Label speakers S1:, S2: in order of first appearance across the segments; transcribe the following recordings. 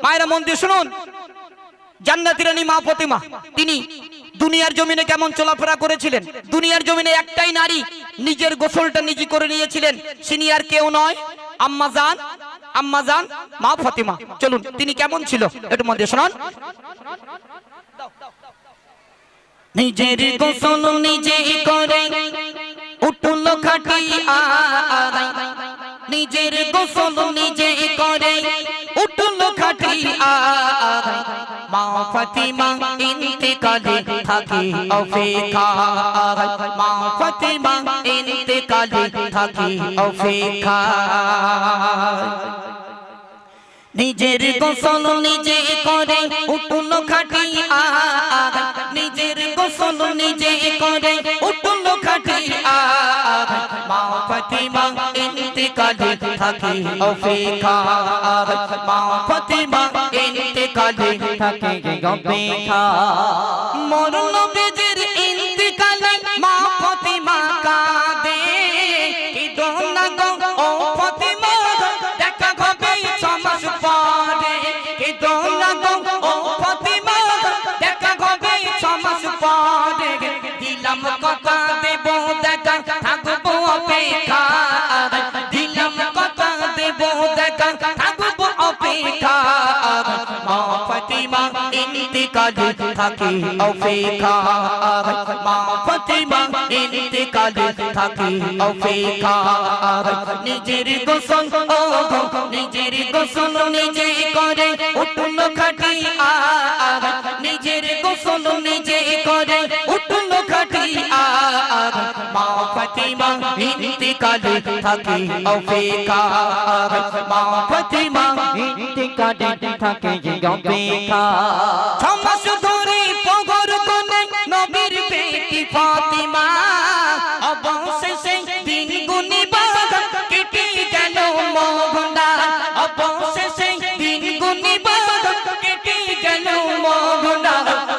S1: মায়েরা মন দিয়ে শুনুন, জান্নাতি রানী মা ফাতিমা তিনি দুনিয়ার জমিনে কেমন চলাফেরা করেছিলেন। দুনিয়ার জমিনে একটাই নারী নিজের গোসলটা নিজে করে নিয়েছিলেন, সিনিয়র কেউ নয়, আম্মাজান মা ফাতিমা। চলুন তিনি কেমন ছিল একটু মন দিয়ে শুনুন। নিজের গোসল নিজে করে উঠল খাটিয়া, নিজের গোসল নিজে করে উঠল খাটিয়া, মা ফাতিমা ইন্তেকালে থাকে অপেক্ষায়, মা ফাতিমা ইন্তেকালে থাকে অপেক্ষায়। নিজের গোসল নিজে করে উঠল খাটিয়া, নিজের গোসল নিজে করে উঠল খাটিয়া, মা ফাতিমা ইন্তেকালে থাকে অপেক্ষায়, মা ফাতিমা ইন্তেকালে থাকে অপেক্ষায়। মরণ নবীজির ইন্তেকালে মা ফাতিমা কাঁদে, কিদোনা গো ও ফাতিমা দেখা হবে সমাজ পরে, কিদোনা গো ও ফাতিমা দেখা হবে সমাজ পরে, দিলাম কথা দেব দেখা থাকবো অপেক্ষায়, দিলাম কথা দেব দেখা থাকবো অপেক্ষায়, মা ফাতিমা ইন্তেকালে থাকে অপেক্ষায়, মা ফাতিমা ইন্তেকালে থাকে অপেক্ষায়। নিজের গোসল নিজের গোসল নিজে করে উঠল খাটিয়া, নিজের গোসল নিজে করে উঠল খাটিয়া, মা ফাতিমা ইন্তেকালে থাকে অপেক্ষায়, মা ফাতিমা ইন্তেকালে থাকে অপেক্ষায়। ছমাস ধরে পগর কোলে নবীর বেটি ফাতিমা, অবশেষে দিন গুনিবা কেটে গেল মোহনা, অবশেষে দিন গুনিবা কেটে গেল মোহনা,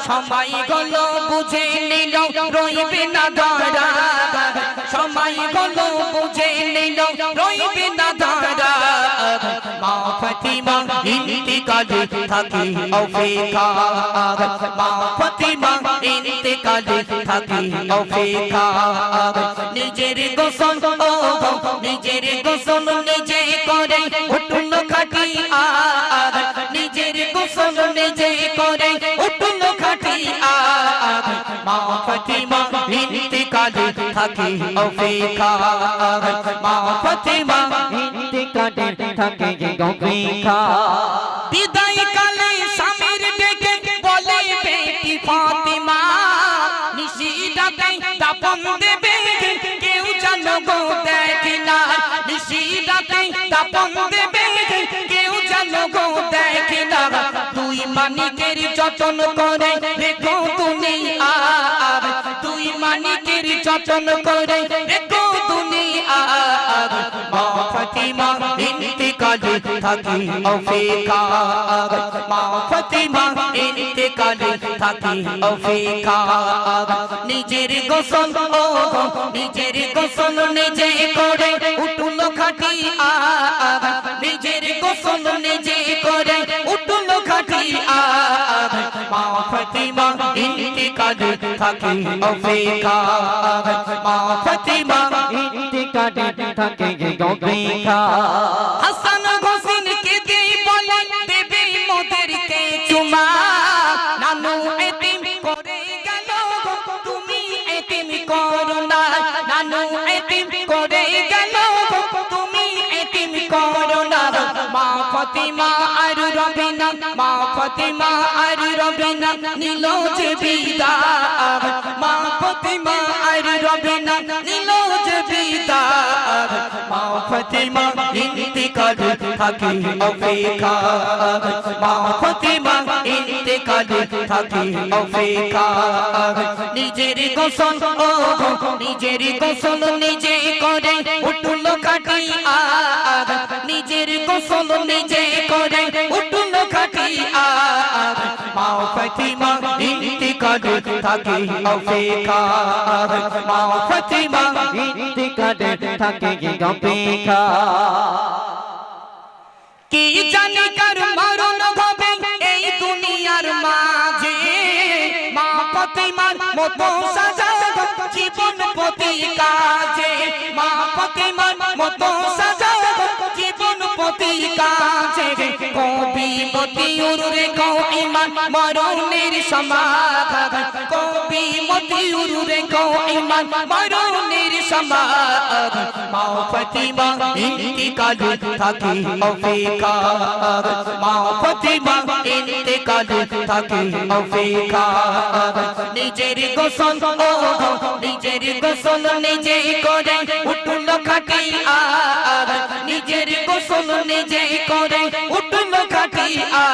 S1: সময় গেল বুঝে নিল রইবে না ধরা, সময় গেল বুঝে নিল রইবে না ধরা, মা ফাতিমা ইন্তেকালে থাকে অপেক্ষায়, মা ফাতিমা ইন্তেকালে থাকে অপেক্ষায়। নিজের গোসল নিজের গোসল নিজে করে উঠল খাটিয়া, নিজের গোসল নিজে করে উঠল খাটিয়া, মা ফাতিমা ইন্তেকালে থাকে অপেক্ষায়, মা ফাতিমা ইন্তেকালে থাকে অপেক্ষায়। বিদায় কালে স্বামীর ডেকে বলে বেটি ফাতিমা, নিশিরাতে দাপন দেবে কেউ যেন গো দেখে না, নিশিরাতে দাপন দেবে কেউ যেন গো দেখে না, দুই মানিকের যতন করে রেখো তুমি আর, দুই মানিকের যতন করে রেখো তুমি আর, মা ফাতিমা ইন্তেকালে থাকে অপেক্ষায়, মা ফাতিমা ইন্তেকালে থাকে অপেক্ষায়। নিজের গোসল নিজের গোসল নিজে করে উঠল খাটিয়া, নিজের গোসল নিজে করে উঠল খাটিয়া, মা ফাতিমা ইন্তেকালে থাকে অপেক্ষায়, মা ফাতিমা ইন্তেকালে থাকে অপেক্ষায়। হাসান হোসেন কে দিয়ে বলে দেবে মোদেরকে চুমা, নানু এতিম করে গেল তুমি এতিম করো না, নানু এতিম করে গেল তুমি এতিম করো না, মা ফাতিমা আর রবে না, মা ফাতিমা আর রবে না নিল যে বিদায়, মা ফাতিমা আর রবে না নিল যে বিদায়, মা ফাতিমা ইন্তেকালে থাকে অপেক্ষায়, মা ফাতিমা ইন্তেকালে থাকে অপেক্ষায়। নিজের গোসল নিজের গোসল নিজে করে উঠল খাটিয়া, নিজের গোসল নিজে করে উঠল খাটিয়া, মা ফাতিমা ইন্তেকালে থাকে অপেক্ষায়, মা ফাতিমা ইন্তেকালে থাকে অপেক্ষায়। কি জানি কার মরণ হবে প্রতিমার মতো সাজাও জীবন প্রতি কাজে, মা প্রতিমার মতো সাজাও জীবন প্রতি কাজে, কবিমতি উরুরে কও ইমান মরণের সমাধান, কবিমতি উরুরে কও ইমান মরণের সমাধান, মা প্রতিমা ইন্তিকালে থাকে অপেক্ষা, মা প্রতিমা ইন্তিকালে থাকে অপেক্ষা, নিজের গোসল নিজের গোসল নিজে করে উঠল খাটিয়া, নিজের গোসল নিজে করে উঠল খাটিয়া,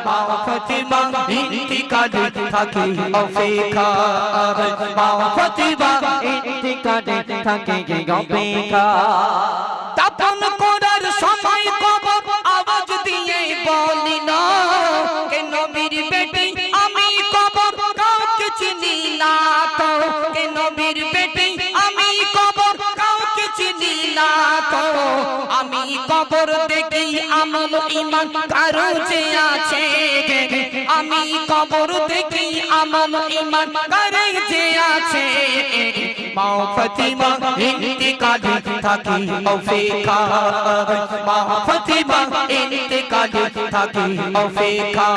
S1: মা প্রতিমা ইন্তিকালে থাকে অপেক্ষা, মা প্রতিমা
S2: ইন্তিকালে থাকে অপেক্ষা।
S1: দাফন করার সময় কবর আওয়াজ দিয়ে বলি না, কে নবীর বেটি আমি কবর কাউকে চিনি না তো, কে নবীর বেটি আমি কবর কাউকে চিনি না তো, আমি কবর দেখি আমল ঈমান কারো যে আছে, আমি কবর দেখি আমল ঈমান কারো যে আছে, মা ফাতিমা ইন্তিকালে থাকে অপেক্ষা, মা ফাতিমা ইন্তিকালে থাকে অপেক্ষা,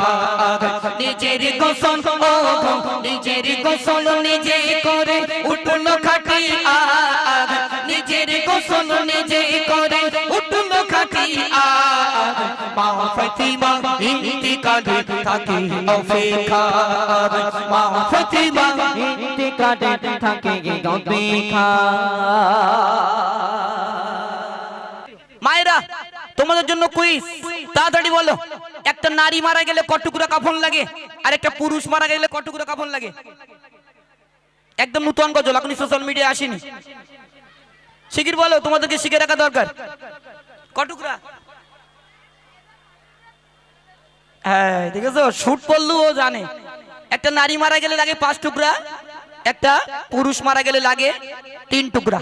S1: নিজের গোসল নিজের গোসল নিজে করে উঠল খাটিয়া, নিজের গোসল নিজে করে উঠল খাটিয়া, মা ফাতিমা ইন্তিকালে থাকে অপেক্ষা, মা ফাতিমা
S2: ইন্তিকালে থাকে অপেক্ষা।
S1: মায়েরা তোমাদের জন্য কুইজ, তাড়াতাড়ি বলো, একটা নারী মারা গেলে ক টুকরা কাফন লাগে আর একটা পুরুষ মারা গেলে ক টুকরা কাফন লাগে? একদম নতুন গজল, এখন সোশ্যাল মিডিয়া আসেনি, শিগগির বলো, তোমাদেরকে শিখে রাখা দরকার। ক টুকরা? হ্যাঁ দেখেছো, শুট করলেও ও জানে। একটা নারী মারা গেলে লাগে 5 টুকরা, একটা পুরুষ মারা গেলে লাগে 3 টুকরা।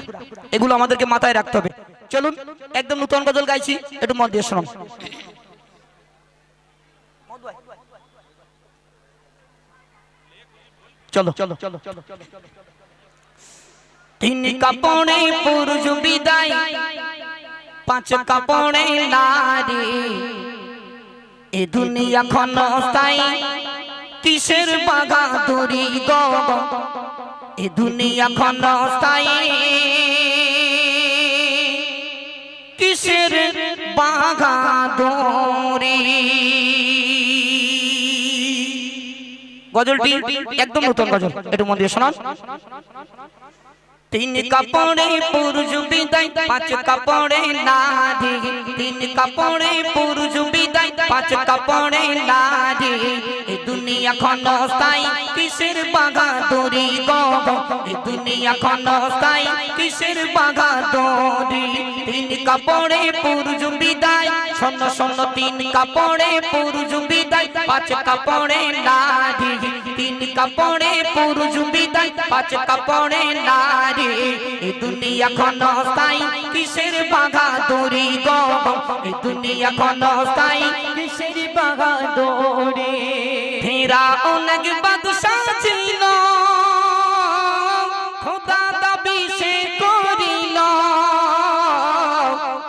S1: এগুলো আমাদেরকে মাথায় রাখতে হবে। চলুন একদম নতুন গজল গাইছি, একটু মন দিয়ে শোনান। চলো চলো চলো চলো চলো। 3 কাপড়ে পুরুষ বিদায়, 5 কাপড়ে নারী, এ দুনিয়া ক্ষণস্থায়ী কিসের বাগাদুরি গো, এ দুনিয়া ক্ষণস্থায়ী কিসের বাগাদুরি। গজলটি একদম নতুন গজল, একটু মন দিয়ে শোনান। 3 কাপড়ে পুরুষ বিদায়, 5 কাপড়ে নারী, 3 কাপড়ে পুরুষ বিদায়, 5 কাপড়ে নারী, এ দুনিয়া ক্ষণস্থায়ী কিসের বাগাদুরি গো, এ দুনিয়া ক্ষণস্থায়ী কিসের বাগাদুরি। 3 কাপড়ে পুরুষ বিদায়, শোন শোন, 3 কাপড়ে পুরুষ বিদায়, 5 কাপড়ে নারী, 3 কাপড়ে পুরুষ বিদায়, 5 কাপড়ে নারী, এ দুনিয়া ক্ষণস্থায়ী কিসের বাগাদুরি গো, এ দুনিয়া ক্ষণস্থায়ী
S2: কিসের বাগাদুরি।
S1: ফিরআউন এক বাদশা ছিল, খোদা দাবি সে করিল,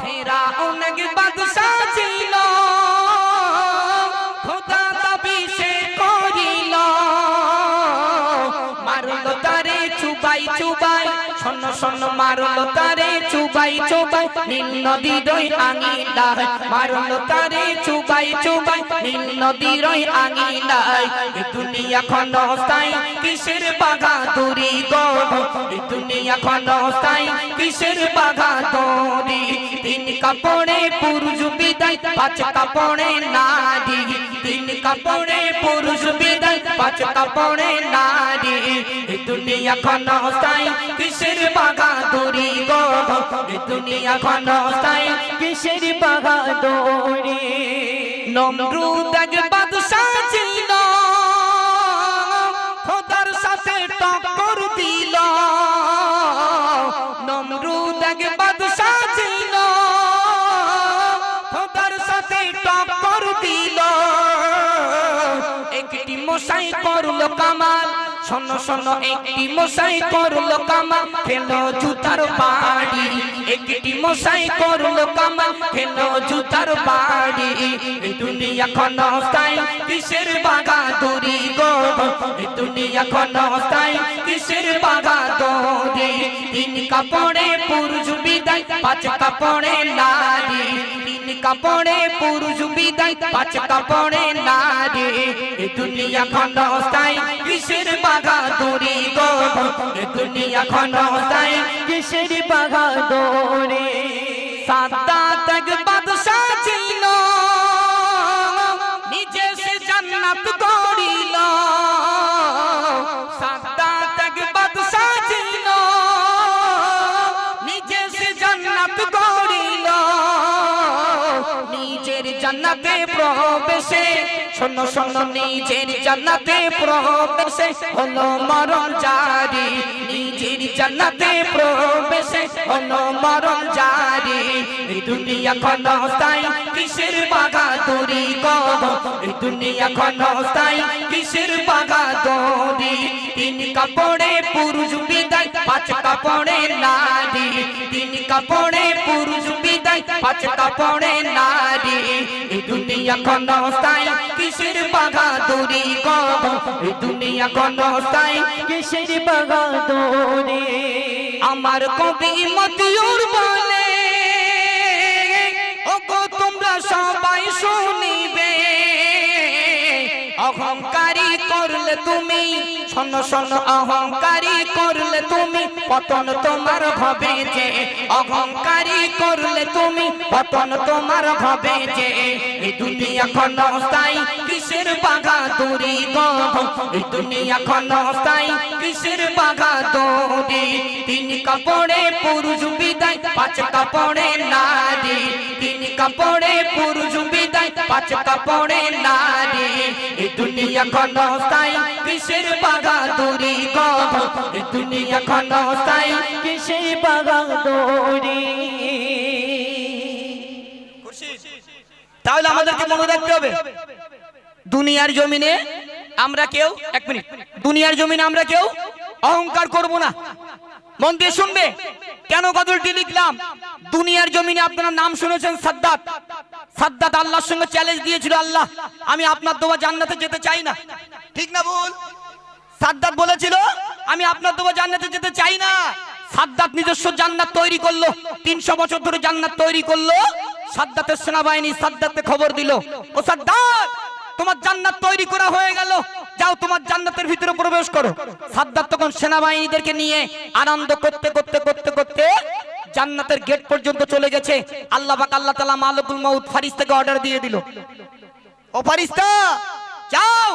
S1: ফিরআউন এক বাদশা ছিল, খোদা দাবি সে করিল, মারল তারে চুবাই চুবাই, শোন শোন, মারল তারে চুবাই চুবাই, নীল নদীর আঙিনায়, মারল তারে চুবাই চুবাই, নীল নদীর আঙিনায়, এ দুনিয়া ক্ষণস্থায়ী কিসের বাগাদুরি গো, এ দুনিয়া ক্ষণস্থায়ী কিসের বাগাদুরি। 3 কাপড়ে পুরুষ বিদায়, 5 কাপড়ে নারী, 3 কাপড়ে পুরুষ বিদায়, 5 কাপড়ে নারী, এ দুনিয়া ক্ষণস্থায়ী কিসের বাগাদুরি গো, এ দুনিয়া ক্ষণস্থায়ী
S2: কিসের বাগাদুরি।
S1: নমরুদ এক বাদশা ছিল, খোদার সাথে টক্কর দিল, নমরুদ এক বাদশা ছিল, খোদার সাথে টক্কর দিল, একটি মশাই করল কামাল, শোনো শোনো একটি মশাই করলো কামা ফেলো জুতার বাড়ি একটি মশাই করলো কামা ফেলো জুতার বাড়ি এই দুনিয়া ক্ষণস্থায়ী কিসের বাগাদুরি গো এই দুনিয়া ক্ষণস্থায়ী কিসের বাগাদুরি তিন কাপড়ে পুরুষ বিদায় পাঁচ কাপড়ে নারী তিন কাপড়ে পুরুষ বিদায় পাঁচ কাপড়ে নারী এই দুনিয়া ক্ষণস্থায়ী কিসের বাগাদুরি গো এই দুনিয়া ক্ষণস্থায়ী
S2: কিসের বাগাদুরি
S1: সাদ্দাত এক বাদশা ছিল নিজে সে জান্নাত গড়িল সাদ্দাত এক বাদশা ছিল নিজে সে জান্নাত গড়িল নিজের জান্নাতে প্রবেশে শোনো শোনো নিজের জান্নাতে প্রবেশে হলো মরণ জারি নিজের জান্নাতে প্রবেশে হলো মরণ জারি এই দুনিয়া ক্ষণস্থায়ী কিসের বাগাদুরি গো এই দুনিয়া ক্ষণস্থায়ী কিসের বাগাদুরি তিন কাপড়ে পুরুষ বিদায় পাঁচ কাপড়ে নারী তিন কাপড়ে পুরুষ বিদায় পাঁচ কাপড়ে নারী এই দুনিয়া ক্ষণস্থায়ী কিসের বাগাদুরি গো এই দুনিয়া ক্ষণস্থায়ী
S2: কিসের বাগাদুরি
S1: আমার কবি মতিউর বলে ওগো তোমরা সবাই শুনিবে অহংকারী করলে তুমি শোনো শোনো অহংকারী করলে তুমি পতন তোমার হবে যে অহংকারী করলে তুমি পতন তোমার হবে যে এই দুনিয়া ক্ষণস্থায়ী কিসের বাগাদুরি গো এই দুনিয়া ক্ষণস্থায়ী কিসের বাগাদুরি তিন কাপড়ে পুরুষ বিদায় পাঁচ কাপড়ে নারী তিন কাপড়ে পুরুষ বিদায় পাঁচ কাপড়ে নারী এই দুনিয়া ক্ষণস্থায়ী কিসের বাগাদুরি গো এই দুনিয়া ক্ষণস্থায়ী
S2: কিসের বাগাদুরি
S1: তাহলে আমাদেরকে মনে রাখতে হবে দুনিয়ার জমিনে আমরা কেউ এক মিনিট দুনিয়ার জমিনে আমরা কেউ অহংকার করব না মন দিয়ে শুনবে কেন গজলটি লিখলাম দুনিয়ার জমিনে আপনারা নাম শুনেছেন সাদ্দাত সাদ্দাত আল্লাহর সঙ্গে চ্যালেঞ্জ দিয়েছিল আল্লাহ আমি আপনার দেওয়া জান্নাতে যেতে চাই না ঠিক না ভুল সাদ্দাত বলেছিল আমি আপনার দেওয়া জান্নাতে যেতে চাই না সাদ্দাত নিজস্ব জান্নাত তৈরি করলো 300 বছর ধরে জান্নাত তৈরি করলো সাদ্দাতের সেনাবাহিনী সাদ্দাতকে খবর দিল ও সাদ্দাত তোমার জান্নাত তৈরি করা হয়ে গেল যাও তোমার জান্নাতের ভিতরে প্রবেশ করো সাদ্দাত তখন সেনাবাহিনীদেরকে নিয়ে আনন্দ করতে করতে করতে করতে জান্নাতের গেট পর্যন্ত চলে গেছে আল্লাহ পাক আল্লাহ তাআলা মালিকুল মউত ফেরেশতাকে অর্ডার দিয়ে দিল ও ফেরেশতা যাও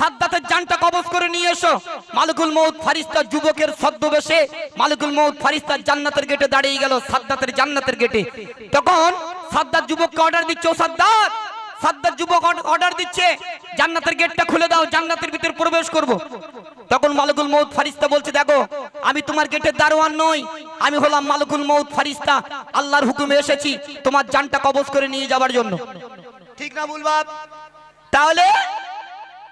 S1: সাদ্দাতের জানটা কবজ করে নিয়ে এসো মালিকুল মউত ফেরেশতা যুবকের ছদ্মবেশে মালিকুল মউত ফেরেশতা জান্নাতের গেটে দাঁড়িয়ে গেল সাদ্দাতের জান্নাতের গেটে তখন সাদ্দাত যুবককে অর্ডার দিচ্ছে ও সাদ্দাত সাদ্দাত যুবক অর্ডার দিচ্ছে জান্নাতের গেটটা খুলে দাও জান্নাতের ভিতর প্রবেশ করব তখন মালিকুল মউত ফেরেশতা বলছে দেখো আমি তোমার গেটের দারোয়ান নই আমি হলাম মালিকুল মউত ফেরেশতা আল্লাহর হুকুমে এসেছি তোমার জানটা কবজ করে নিয়ে যাওয়ার জন্য ঠিক না ভুল বাপ তাহলে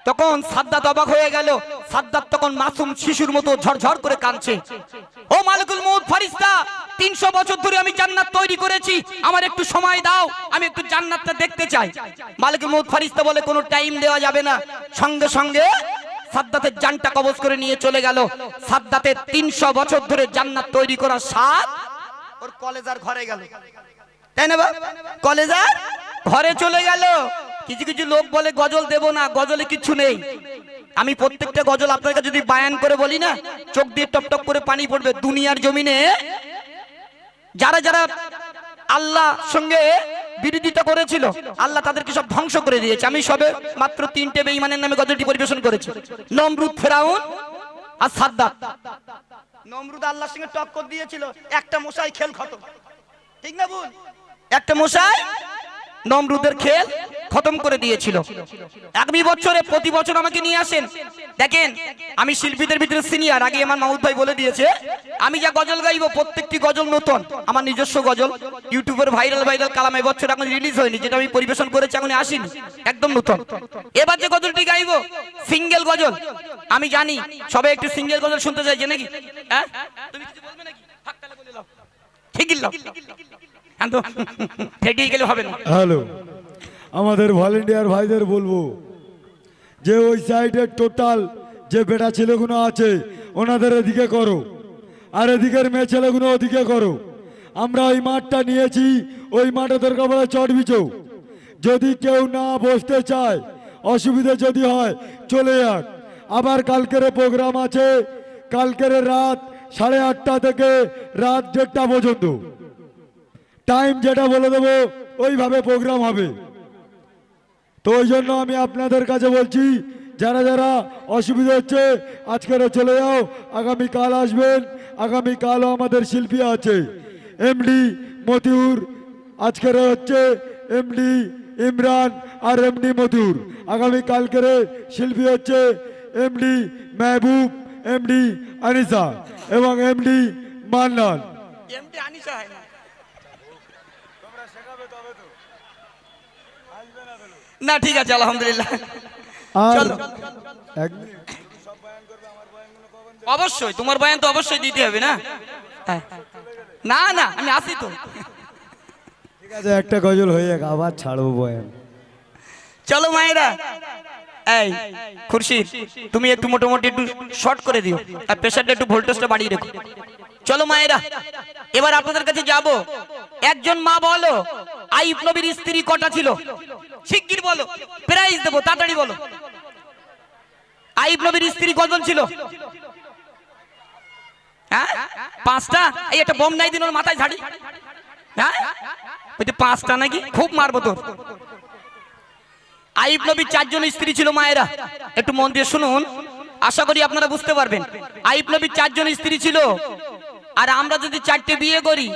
S1: তখন সাদ্দাত অবাক হয়ে গেল সাদ্দাত তখন মাসুম শিশুর মতো ঝরঝর করে কাঁদছে ও মালিকুল মউত ফেরেশতা 300 বছর ধরে আমি জান্নাত তৈরি করেছি আমার একটু সময় দাও আমি একটু জান্নাতটা দেখতে চাই মালিকুল মউত ফেরেশতা বলে কোনো টাইম দেওয়া যাবে না সঙ্গে সঙ্গে সাদ্দাতের জানটা কবজ করে নিয়ে চলে গেল সাদ্দাতের 300 বছর ধরে জান্নাত তৈরি করা সাত ওর কলেজার ঘরে গেল তাই না বাবা কলেজার ঘরে চলে গেল কিছু কিছু লোক বলে গজল দেব না গজলে কিছু নেই আমি প্রত্যেকটা গজল আপনার কাছে যদি বায়ান করে বলি না চোখ দিয়ে টপ টপ করে পানি পড়বে দুনিয়ার জমিনে যারা যারা আল্লাহ সঙ্গে বিরোধিতা করেছিল আল্লাহ তাদেরকে সব ধ্বংস করে দিয়েছে আমি সবে মাত্র 3টে বেঈমানের নামে গজলটি পরিবেশন করেছি নমরুদ ফেরাউন আর সাদ্দাত নমরুদ আল্লাহর সঙ্গে টক্কর দিয়েছিল একটা মশাই খেল খতম ঠিক না ভুল একটা মশাই নমরুদের খেল খতম করে দিয়েছিল। আগামী বছরে প্রতি বছর আমাকে নিয়ে আসেন। দেখেন আমি শিল্পীদের ভিতরে সিনিয়র, আগে আমার মাহমুদ ভাই বলে দিয়েছে। আমি যা গজল গাইবো প্রত্যেকটি গজল নতুন, আমার নিজস্ব গজল, ইউটিউবের ভাইরাল কালাম এবছর এখন রিলিজ হয়নি, যেটা আমি পরিবেশন করেছি এখন আসেনি, একদম নতুন। এবার যে গজলটি গাইবো সিঙ্গেল গজল। আমি জানি সবাই একটু সিঙ্গেল গজল শুনতে চাইছে নাকি? হ্যাঁ তুমি কিছু বলবে নাকি? হাত তালে বলে দাও, ঠিকই লাও, রেডি গেলে হবে না।
S3: হ্যালো, আমাদের ভলেন্টিয়ার ভাইদের বলবো যে ওই সাইডের টোটাল যে বেটা ছেলেগুলো আছে ওনাদের এদিকে করো, আর এদিকের মেয়ে ছেলেগুলো ওদিকে করো। আমরা ওই মাঠটা নিয়েছি, ওই মাঠে দরকার পড়ে চট বিচো। যদি কেউ না বসতে চায়, অসুবিধা যদি হয় চলে যাক। আবার কালকের প্রোগ্রাম আছে, কালকের রাত 8:30 থেকে রাত 1:30 পর্যন্ত টাইম যেটা বলে দেবো ওইভাবে প্রোগ্রাম হবে। তো ওই জন্য আমি আপনাদের কাছে বলছি, যারা যারা অসুবিধা হচ্ছে আজকের চলে যাও, আগামীকাল আসবেন। আগামীকালও আমাদের শিল্পী আছে, এমডি মতিউর, আজকের হচ্ছে এমডি ইমরান আর এমডি মতিউর। আগামীকালকের শিল্পী হচ্ছে এমডি মেহবুব, এমডি আনিসা এবং এমডি মান্নান।
S1: এমডি আনিসা হয় না, না ঠিক আছে আলহামদুলিল্লাহ।
S3: আর
S1: চলো
S3: এক
S1: অবশ্যই তোমার বয়ান তো অবশ্যই দিতে হবে না? হ্যাঁ। না না আমি আসি তো।
S3: ঠিক আছে, একটা গজল হয়ে যাক, আবার ছাড়বো বয়ান।
S1: চলো মায়েরা, এই খুরশিদ তুমি একটু মোটামুটি একটু শর্ট করে দিও, আর প্রেসারটা একটু ভোল্টেজটা বাড়িয়ে রেখো। চলো মায়েরা, এবার আপনাদের কাছে যাব। একজন মা বলো আইয়ুব নবীর স্ত্রী কটা ছিল? শিগগির বলো, প্রাইজ দেবো, তাড়াতাড়ি বলো। আইয়ুব নবীর স্ত্রী কজন ছিল? হ্যাঁ 5টা। এই একটা বোম নাই দিন ওর মাথায় ঝাড়ি। হ্যাঁ ওই যে 5টা নাকি? খুব মারবো তোর। আইয়ুব নবীর 4 জন স্ত্রী ছিল মায়েরা, একটু মন দিয়ে শুনুন, আশা করি আপনারা বুঝতে পারবেন। আইয়ুব নবীর 4 জন স্ত্রী ছিল, আর আমরা যদি 4টে বিয়ে করি,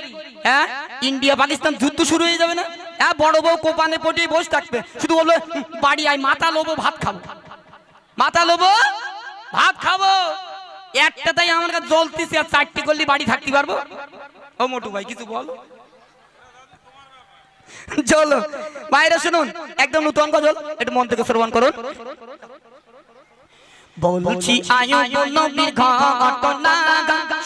S1: হ্যাঁ ইন্ডিয়া পাকিস্তান যুদ্ধ শুরু হয়ে যাবে না? হ্যাঁ বড় বউ কোপানে পটিয়ে বসে থাকবে, শুধু বলবে বাড়ি আয়, মাথা লোবো ভাত খাবো, মাথা লোবো ভাত খাবো। একটাতেই আমার কাছে জ্বলতেছে, আর 4টে করলে বাড়ি থাকতে পারবো? ও মোটু ভাই কিছু বলো। চলো মায়েরা শুনুন, একদম নতুন গজল, একটু মন থেকে শ্রবণ করুন। বলছি আইয়ুব নবীর ঘটনা,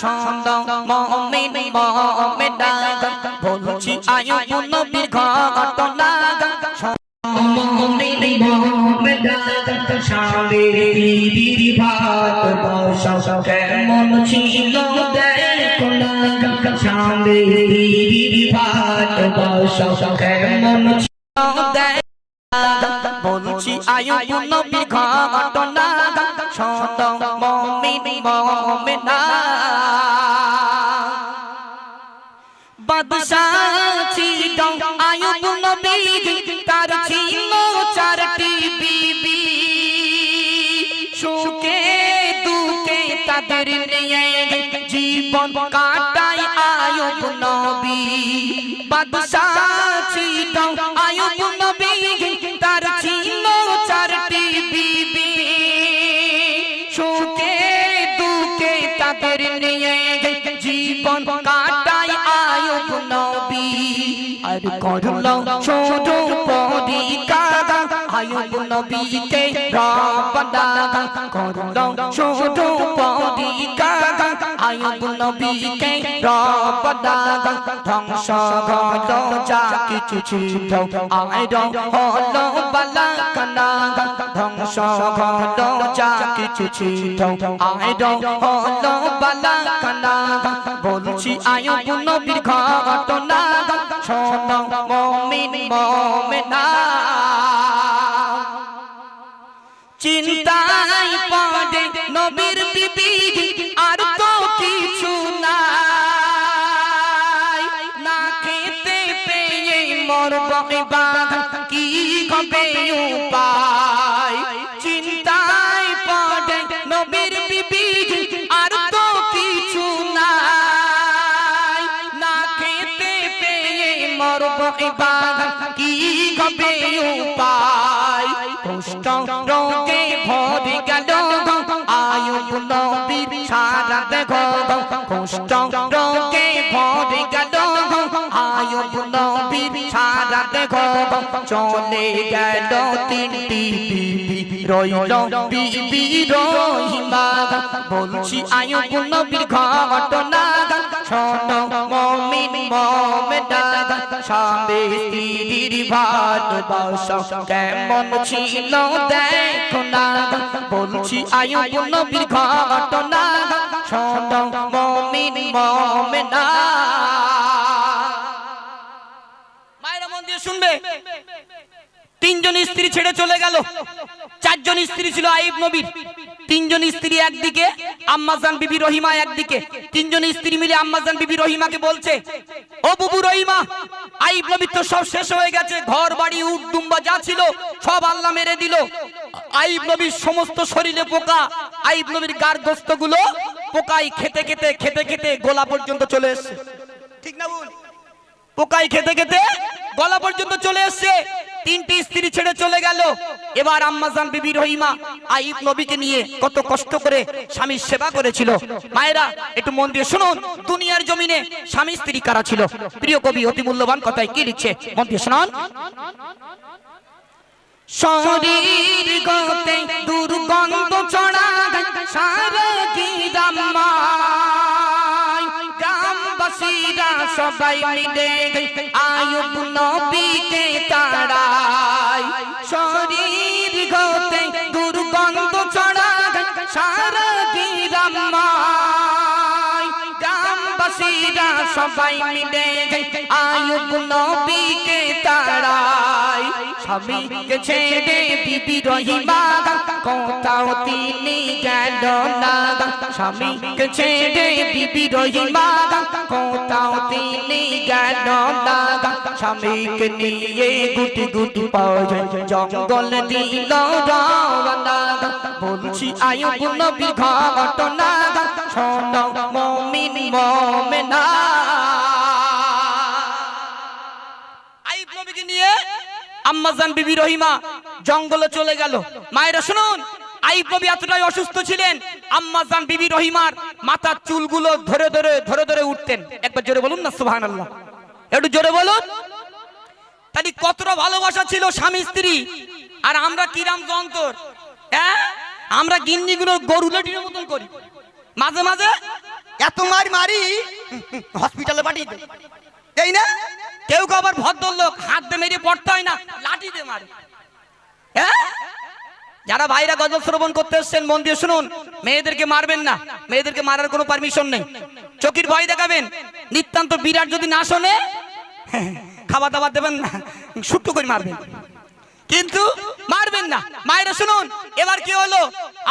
S1: সুন্দর মুমিন মুমিনা। বলছি আইয়ুব নবীর ঘটনা, মুমিন মুমিনা। শালীর ভাত বসা কেমন ছিল দেখো না, শালীর ভাত বসা কেমন ছিল দেখো। বলছি আইয়ুব নবীর ঘটনা, সুন্দর মুমিন মুমিনা। বাদশাহ ছিল আইয়ুব নবী, তার ছিল 4টি বিবি। সুখে দুঃখে তাদের নিয়ে জীবন কাটায় আইয়ুব নবী। বাদশাহ ছিল আইয়ুব নবী, তার ছিল 4টি বিবি। সুখে দুঃখে তাদের নিয়ে জীবন কাটায় আইয়ুব নবী। আর করলো ছোট পরীক্ষা আইয়ুব নবীকে রব্বানা, করলো ছোট পরীক্ষা আইয়ুব নবীকে রব্বানা। ধ্বংস হলো যা কিছু ছিল আয়র হলো বালাকানা। ধ্বংস হলো যা কিছু ছিল আয়র হলো বালাকানা। বলছি আইয়ুব নবীর ঘটনা, শোনো মুমিন মুমিনা। চিন্তায় পড়ে নবীর বিবি, আর তো কিছু নাই। না খেতে পেয়ে মরব এবার, কি হবে উপায়? চিন্তায় পড়ে নবীর বিবি, আর তো কিছু নাই। না খেতে পেয়ে মরব এবার, কি হবে উপায় কুষ্ঠ রোগে ভরে গেল আয়ুব নবীর সারা দেখো কুষ্ঠ রোগে ভরে গেল আয়ুব নবীর সারা দেখো চলে গেল তিনটি বিবি রইল বিবি রহিমা বলছি আয়ুব নবীর ঘটনা শোনো মুমিন মুমিনা স্বামী স্ত্রীর ভালোবাসা কেমন ছিল দেখো না বলছি আয়ুব নবীর ঘটনা শোনো মুমিন মুমিনা মায়েরা মন দিয়ে শুনবে তিনজন স্ত্রী ছেড়ে চলে গেল চারজন স্ত্রী ছিল আইব নবীর তিনজন স্ত্রী একদিকে আম্মাজান বিবি রহিমা একদিকে তিনজন স্ত্রী মিলে আম্মাজান বিবি রহিমাকে বলছে ও বুবু রহিমা আইব নবীর তো সব শেষ হয়ে গেছে ঘর বাড়ি উট দুম্বা যা ছিল সব আল্লাহ মেরে দিল আইব নবীর সমস্ত শরীরে পোকা আইব নবীর গার গোস্তগুলো পোকায় খেতে খেতে খেতে খেতে গলা পর্যন্ত চলে এসেছে ঠিক না বল পোকায় খেতে খেতে গলা পর্যন্ত চলে এসেছে তিনটি স্ত্রী ছেড়ে চলে গেল এবার আম্মাজান বিবি রহিমা আইব নবীকে নিয়ে কত কষ্ট করে স্বামীর সেবা করেছিল মায়েরা একটু মন দিয়ে শুনুন দুনিয়ার জমিনে স্বামী স্ত্রী কারা ছিল প্রিয় কবি অতি মূল্যবান কথায় কি লিখছে মন দিয়ে শুনুন শরীর গতে দুর্গন্ধ ছড়া সারা গ্রামায় গ্রামবাসীরা সবাই মিলে আইব নবীকে তাড়ায় শরীর গতে দুর্গন্ধ ছড়া সারা গ্রামায় গ্রামবাসীরা সবাই মিলে আইব নবীকে তাড়ায় স্বামীকে ছেড়ে বিবি রহিমা কোথাও তিনি গেল না স্বামীকে ছেড়ে বিবি রহিমা কোথাও তিনি গেল না স্বামীকে নিয়ে গুটি গুটি পায়ে জঙ্গল দিল রওনা বলছি আইব নবীর ঘটনা শোনো মুমিন মুমিনা আইব নবীকে নিয়ে আম্মাজান বিবি রহিমা জঙ্গলে চলে গেল মায়েরা শুনুন আইব নবী এতটাই অসুস্থ ছিলেন আম্মাজান বিবি রহিমার মাথার চুলগুলো ধরে ধরে ধরে ধরে উঠতেন একবার জোরে বলুন না সুবহানাল্লাহ একটু জোরে বলুন তাহলে কতটা ভালোবাসা ছিল স্বামী স্ত্রী আর আমরা কিরাম যন্তর হ্যাঁ আমরা গিন্নিগুলো গরু লেটির মতন করি মাঝে মাঝে এত মারি হসপিটালে পাঠিয়ে দেয় এই না কেউ কেউ আবার ভদ্রলোক হাত দিয়ে মেরে পড়তে হয় না লাঠি দিয়ে মারে হ্যাঁ যারা ভাইরা গজল শ্রবণ করতে এসেছেন মন দিয়ে শুনুন মেয়েদেরকে মারবেন না মেয়েদেরকে মারার কোনো পারমিশন নেই চোখের ভয় দেখাবেন নিত্যান্ত বিরাট যদি না শোনে খাবার দাবার দেবেন না শুট্টু করে মারবেন কিন্তু মারবেন না মায়েরা শুনুন এবার কি হলো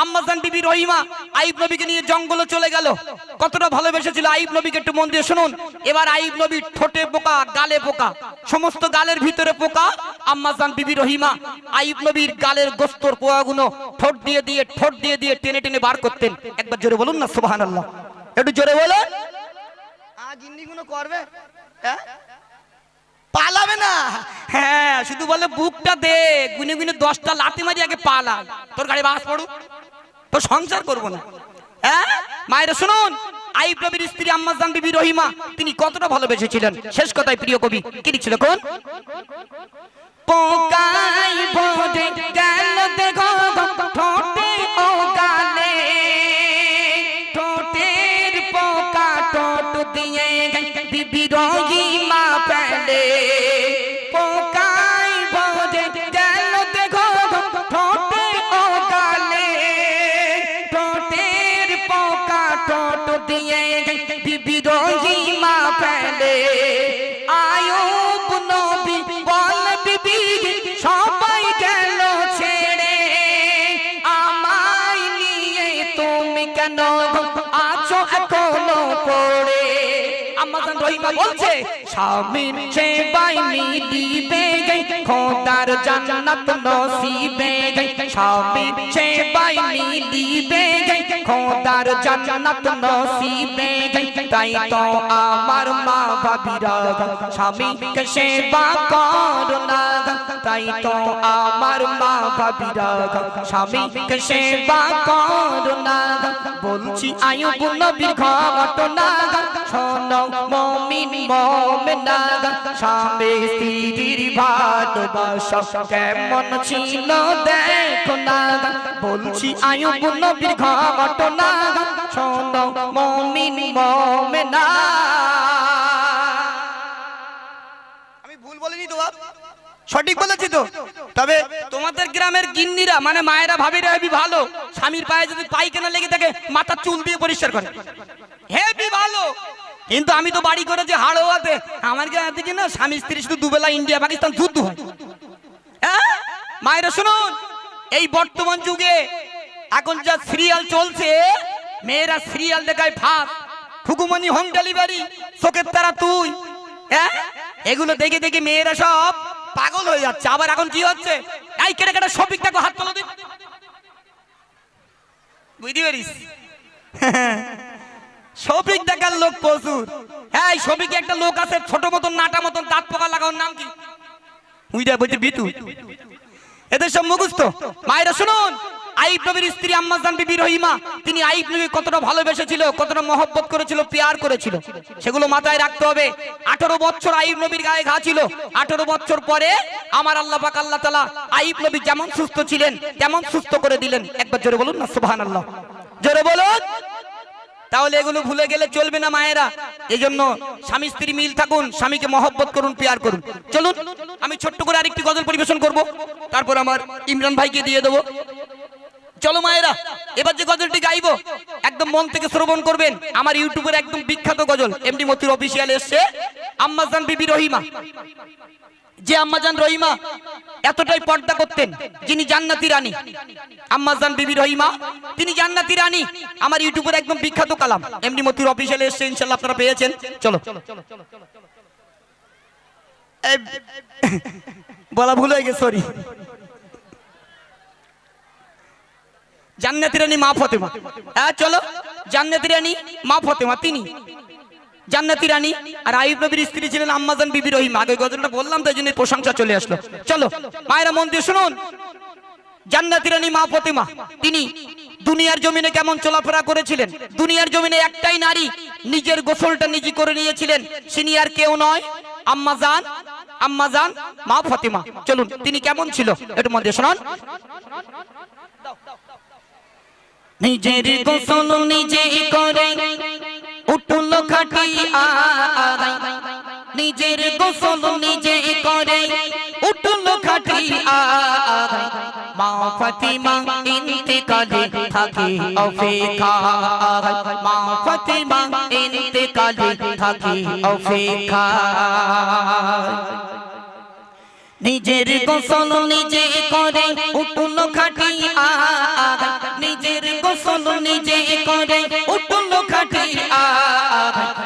S1: আম্মাজান বিবি রহিমা আইব নবীকে নিয়ে জঙ্গলে চলে গেল কতটা ভালোবেসেছিল আইব নবীকে একটু মন দিয়ে শুনুন এবার আইব নবীর ঠোঁটে পোকা গালে পোকা সমস্ত গালের ভিতরে পোকা আম্মাজান বিবি রহিমা আইব নবীর গালের গোস্তর পোকাগুলো ঠোঁট দিয়ে দিয়ে টেনে টেনে বার করতেন একবার জোরে বলুন না সুবহানাল্লাহ একটু জোরে বলুন গিন্নিগুলো করবে হ্যাঁ পালাবে না হ্যাঁ শুধু বলে বুকটা দে গুনে গুনে 10টা লাথি মারি আগে পালা তোর গাড়ি বাস পড়ুক তো সংসার করবো না হ্যাঁ মায়েরা শুনুন আইব নবীর স্ত্রী আম্মাজান বিবি রহিমা তিনি কতটা ভালোবেসেছিলেন শেষ কথায় প্রিয় কবি কি লিখছিল কোন পোকাই ভরে গেল দেখো ঠোঁটে ও গালে ঠোঁটের পোকা ঠোঁট দিয়ে বিবি রহিমা ফেলে পোকাই ভরে গেল দেখো ঠোঁটে ও গালে ঠোঁটের পোকা ঠোঁট দিয়ে বিবি রহিমা ফেলে আইব নবী বল বিবি সবাই গেল ছেড়ে আমায় নিয়ে তুমি কেন আছো এখনো পড়ে আম্মাজান রহিমা বলছে স্বামীর সেবায় মিলিবে খোদার জান্নাত নসিবে স্বামীর সেবায় মিলিবে খোদার জান্নাত নসিবে তাই তো আমার মা ভাবিরা স্বামীকে সেবা করো না তাই তো আমার মা ভাবিরা স্বামীকে সেবা করো না বলছি আইয়ুব নবীর ঘটনা শোনো মুমিন মুমিনা স্বামী স্ত্রীর ভালোবাসা কেমন ছিল দেখো না বলছি আইয়ুব নবীর ঘটনা শোনো মুমিন মুমিনা। আমি ভুল বলিনি তো বাপ, সঠিক বলেছি তো? তবে তোমাদের গ্রামের গিন্নিরা মানে মায়েরা ভাবিরা হেবি ভালো, স্বামীর পায়ে যদি পায়খানা লেগে থাকে মাথার চুল দিয়ে পরিষ্কার করে, হেবি ভালো। কিন্তু আমি তো বাড়ি করেছি হাড়োয়াতে, আমার গ্রামে দেখি না স্বামী স্ত্রী শুধু দুবেলা ইন্ডিয়া পাকিস্তান যুদ্ধ হয়। হ্যাঁ মায়েরা শুনুন, এই বর্তমান যুগে এখন যা সিরিয়াল চলছে, মেয়েরা সিরিয়াল দেখায় ভাত, হুকুমনি হোম ডেলিভারি, চোখের তারা তুই, হ্যাঁ এগুলো দেখে দেখে মেয়েরা সব পাগল হয়ে যাচ্ছে। আবার এখন কি হচ্ছে, এই কেটে কেটে শপিং দেখো হাত তোলো দিন, বুঝতে পারিস? শপিং দেখার লোক প্রচুর। হ্যাঁ শপিং একটা লোক আছে ছোট মতন নাটা মতন দাঁত পোকা লাগানোর নাম কি? বুঝতে বলছে বিটু। এদের সব মুখস্থ। মায়েরা শুনুন, আইয়ুব নবীর স্ত্রী আম্মা জান বিবি রহিমা, তিনি আইয়ুব নবী কতটা ভালোবেসেছিল, কতটা মহব্বত করেছিল, প্যার করেছিল, সেগুলো মাথায় রাখতে হবে। 18 বছর আইয়ুব নবীর গায়ে ঘা ছিল। 18 বছর পরে আমার আল্লাহ পাক আল্লাহ তাআলা আইয়ুব নবী যেমন সুস্থ ছিলেন তেমন সুস্থ করে দিলেন। একবার জোরে বলুন না সুবহানাল্লাহ, জোরে বলুন। তাহলে এগুলো ভুলে গেলে চলবে না মায়েরা। এই জন্য স্বামী স্ত্রী মিল থাকুন, স্বামীকে মহব্বত করুন, প্যার করুন। চলুন আমি ছোট্ট করে আরেকটি গজল পরিবেশন করব, তারপর আমার ইমরান ভাইকে দিয়ে দেবো। চলো মায়েরা, এবার যে গজলটি গাইবো একদম মন থেকে শ্রবণ করবেন। আমার ইউটিউবের একদম বিখ্যাত গজল এমডি মতির অফিসিয়াল এসছে, আম্মা জান বিবি রহিমা। যে আম্মা জান রহিমা এতটাই পর্দা করতেন, যিনি জান্নাতি রানী, আম্মা জান বিবি রহিমা তিনি জান্নাতি রানী। আমার ইউটিউবের একদম বিখ্যাত কালাম এমডি মতির অফিসিয়াল এসছে, ইনশাআল্লাহ আপনারা পেয়েছেন। চলো বলা ভুল হয়ে গেছে, সরি। জান্নাতি রানী মা ফাতেমা, হ্যাঁ চলো জান্নাতি রানী মা ফাতেমা, তিনি জান্নাতি রানী। আর আইয়ুব নবীর স্ত্রী ছিলেন আম্মা জান বিবি রহিমা। আগে গজলটা বললাম তাই জন্য প্রশংসা চলে আসলো। চলো মায়েরা মন দিয়ে শুনুন, জান্নাতি রানী মা ফাতেমা তিনি দুনিয়ার জমিনে কেমন চলাফেরা করেছিলেন। দুনিয়ার জমিনে একটাই নারী নিজের গোসলটা নিজে করে নিয়েছিলেন, তিনি আর কেউ নয় আম্মা জান মা ফাতেমা। চলুন তিনি কেমন ছিল একটু মন দিয়ে শুনুন। নিজের গোসল নিজে করে উঠল খাটিয়া, নিজের গোসল নিজে করে উঠল খাটিয়া। মা ফাতিমা ইন্তেকালে থাকে অপেক্ষায়, মা ফাতিমা ইন্তেকালে থাকে অপেক্ষায়। নিজের গোসল নিজে করে উঠল খাটিয়া, নিজের গোসল নিজে করে উঠল খাটিয়া।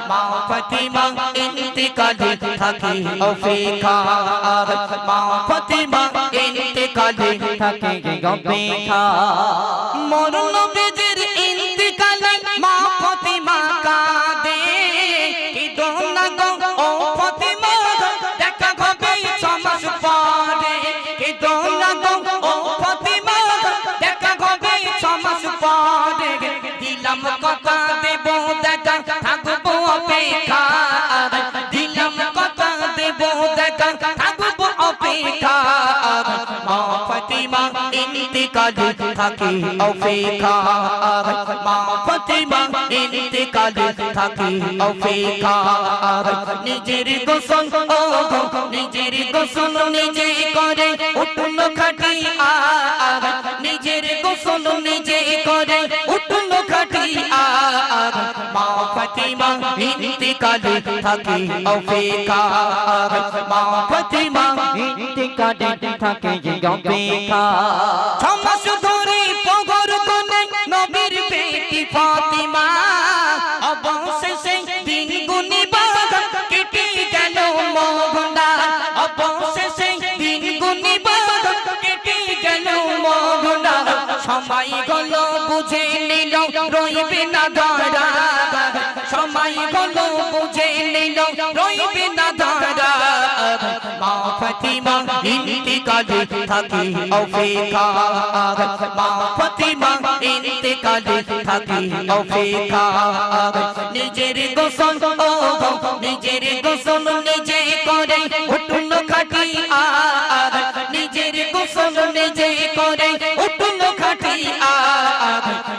S1: মা ফাতিমা ইন্তেকালে থাকে অপেক্ষায়, মা ফাতিমা ইন্তেকালে থাকে অপেক্ষায়। মোর নবীজির ইন্তেকালে মা ফাতিমা কাঁদে, কি দোনা গো ও ফাতিমা দেখা হবে সমাজ পরে, কি দোনা গো ও ফাতিমা দেখা হবে সমাজ পরে। দিলাম কথা দেব দেখা থাকবো অপেক্ষায়, দিলাম কথা দেব দেখা থাকবো অপেক্ষায়। মা ফাতিমা ইন্তেকালে থাকে অপেক্ষায়, মা ফাতিমা ইন্তেকালে থাকে অপেক্ষায়। নিজের গোসল নিজের গোসল নিজে করে উঠল খাটিয়া, নিজের গোসল নিজে করে উঠল খাটিয়া। মা ফাতিমা ইন্তেকালে থাকে অপেক্ষায়, মা ফাতিমা ইন্তেকালে থাকে অপেক্ষায়। 6 মাস ধরে পগর কোলে নবীর বেটি ফাতিমা, অবশেষে দিন গুনিবা কেটে গেল মোহনা, অবশেষে দিন গুনিবা কেটে গেল মোহনা। সময় গেল বুঝে নিল রইবে না ধরা, সময় হলো বুঝে নিল রইবে না ধারা মা ফাতিমা ইন্তিকালে থাকি অপেক্ষা মা ফাতিমা ইন্তিকালে থাকি অপেক্ষা নিজের গোসল নিজের গোসল নিজে করে উঠল খাটি নিজের গোসল নিজে করে উঠল খাটি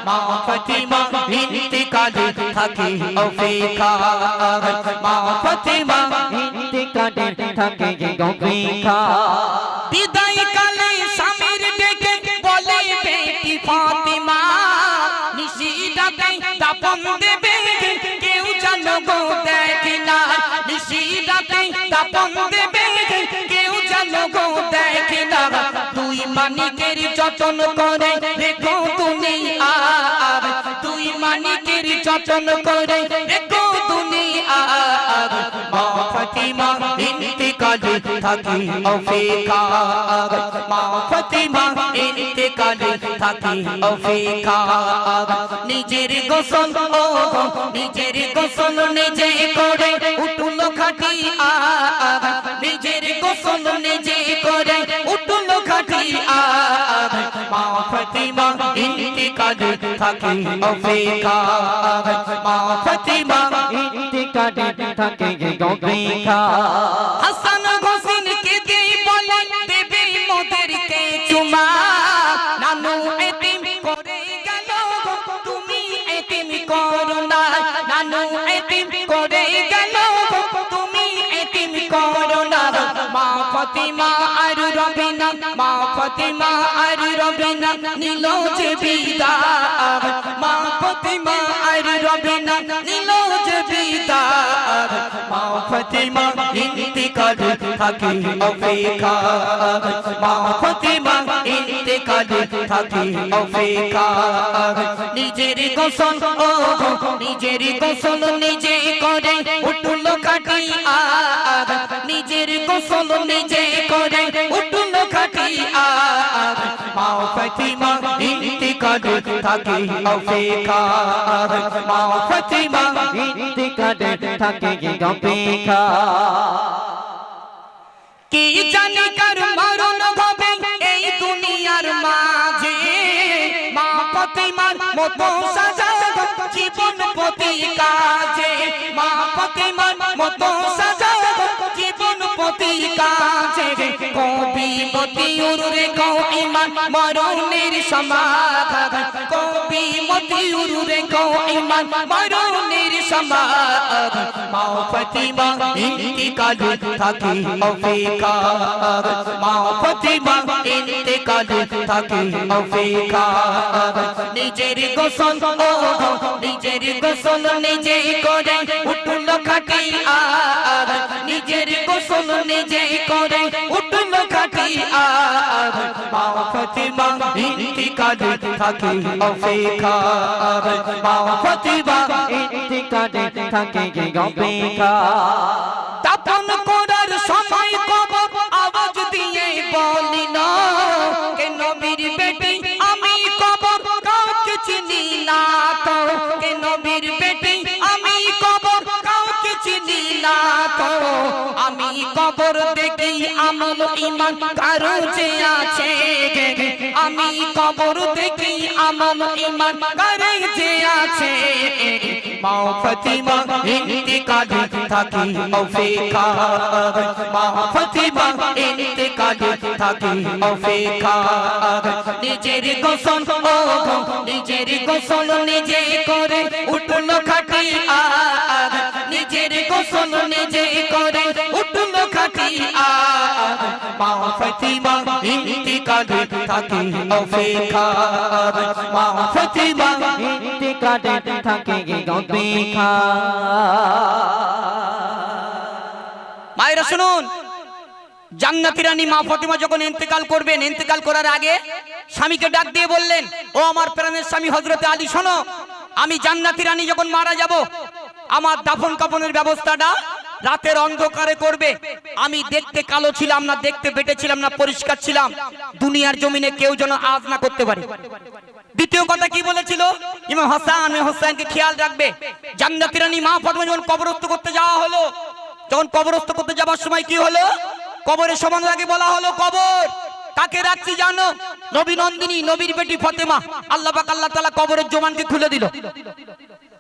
S1: মা ফাতিমা ইন্তিকালে থাকি অপেক্ষা মা ফাতিমা
S2: ইন্তিকালে থাকে অপেক্ষা
S1: বিদায় কালে স্বামীর ডেকে বলে বেটি ফাতিমা নিশিরাতে দাপন দেবে কেউ যেন গো দেখে না নিশিরাতে দাপন দেবে কেউ যেন গো দেখে না দুই মানিকের যতন করে রেখো তুমি দুই মানিকের যতন করে রেখো তুমি মা ফাতিমা ইন্তিকালে থাকি অপেক্ষা মা ফাতিমা ইন্তিকালে থাকি অপেক্ষা নিজের গোসল নিজের গোসল নিজে করে উঠল খাটি নিজের গোসল নিজে করে উঠল খাটি মা ফাতিমা ইন্তিকালে থাকি অপেক্ষা মা ফাতিমা
S2: ইন্তিকালে থাকে অপেক্ষা
S1: হাসান হোসেন কে দিয়ে বলে দেবে মোদেরকে চুমা নানু এতিম করে গেল তুমি এতিম করো না নানু এতিম করে গেল তুমি এতিম করো না মা ফাতিমা আর রবে না মা ফাতিমা আর রবে না নিল যে বিদায় মা ফাতিমা আর রবে না নিল যে বিদায় মা ফাতিমা ইন্তিকালে থাকি অপেক্ষা মা ফাতিমা ইন্তিকালে থাকি অপেক্ষা নিজের গোসল নিজের গোসল নিজে করে উঠল খাটি নিজের গোসল নিজে করে উঠল খাটি মা ফাতিমা ইন্তিকালে থাকি অপেক্ষা মা ফাতিমা
S2: ইন্তিকালে থাকে অপেক্ষা
S1: কি জানি কার মরণ হবে এই দুনিয়ার মাঝে মা ফাতিমার মতো সাজাবো জীবন প্রতি কাজে মা ফাতিমার মতো সাজাবো জীবন প্রতি কাজে কবি মতি উরুরে গো ইমান মরণের সমাধান কবি মতি উরুরে গো ইমান মরণের সমাধান মা ফাতিমা ইন্তিকালে থাকি অপেক্ষা মা ফাতিমা ইন্তিকালে থাকি অপেক্ষা নিজের গোসল নিজের গোসল নিজে করে উঠল খাটি নিজের গোসল নিজে করে উঠল খাটি মা ফাতিমা ইন্তিকালে থাকি অপেক্ষা মা ফাতিমা
S2: ইন্তিকালে থাকে অপেক্ষা
S1: দাপন করার সময় কবর আওয়াজ দিয়ে বলি না কে নবীর বেটি আমি কবর কাউকে চিনি না তো কে নবীর বেটি আমি কবর কাউকে চিনি না তো আমি কবর দেখি আমল ঈমান কারো যে আছে আমি কবর দেখি আমল ঈমান কারো যে আছে মা ফাতিমা ইন্তিকালে থাকি অপেক্ষা মা ফাতিমা ইন্তিকালে থাকি অপেক্ষা নিজের গোসল নিজের গোসল নিজে করে উঠল খাটি নিজের গোসল নিজে করে উঠল খাটি মা ফাতিমা ইন্তিকালে থাকি অপেক্ষা মা ফাতিমা
S2: ইন্তিকালে থাকে অপেক্ষা
S1: মায়েরা শুনুন জান্নাতি রানী মা ফাতিমা যখন ইন্তেকাল করবেন ইন্তেকাল করার আগে স্বামীকে ডাক দিয়ে বললেন ও আমার প্রাণের স্বামী হযরতে আলী শোনো আমি জান্নাতি রানী যখন মারা যাব আমার দাফন কাফনের ব্যবস্থাটা রাতের অন্ধকারে করবে। আমি দেখতে কালো ছিলাম না, দেখতে বেটে ছিলাম না, পরিষ্কার ছিলাম, দুনিয়ার জমিনে কেউ যেন আজ না করতে পারে। দ্বিতীয় কথা কি বলেছিল? ইমাম হোসেনকে খেয়াল রাখবে। জান্নাতি রানী মা ফাতেমা যখন কবরস্থ করতে যাওয়া হলো, যখন কবরস্থ করতে যাওয়ার সময় কি হলো? কবরের সমান আগে বলা হলো কবর কাকে রাখছি জানো? নবী নন্দিনী, নবীর বেটি ফাতেমা। আল্লাহ পাক আল্লাহ তাআলা কবরের জবানকে খুলে দিল,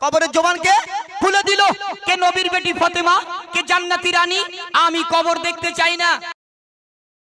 S1: কবরের জবানকে খুলে দিল। কে নবীর বেটি ফাতেমা, কে জান্নাতি রানী। আমি কবর দেখতে চাই না।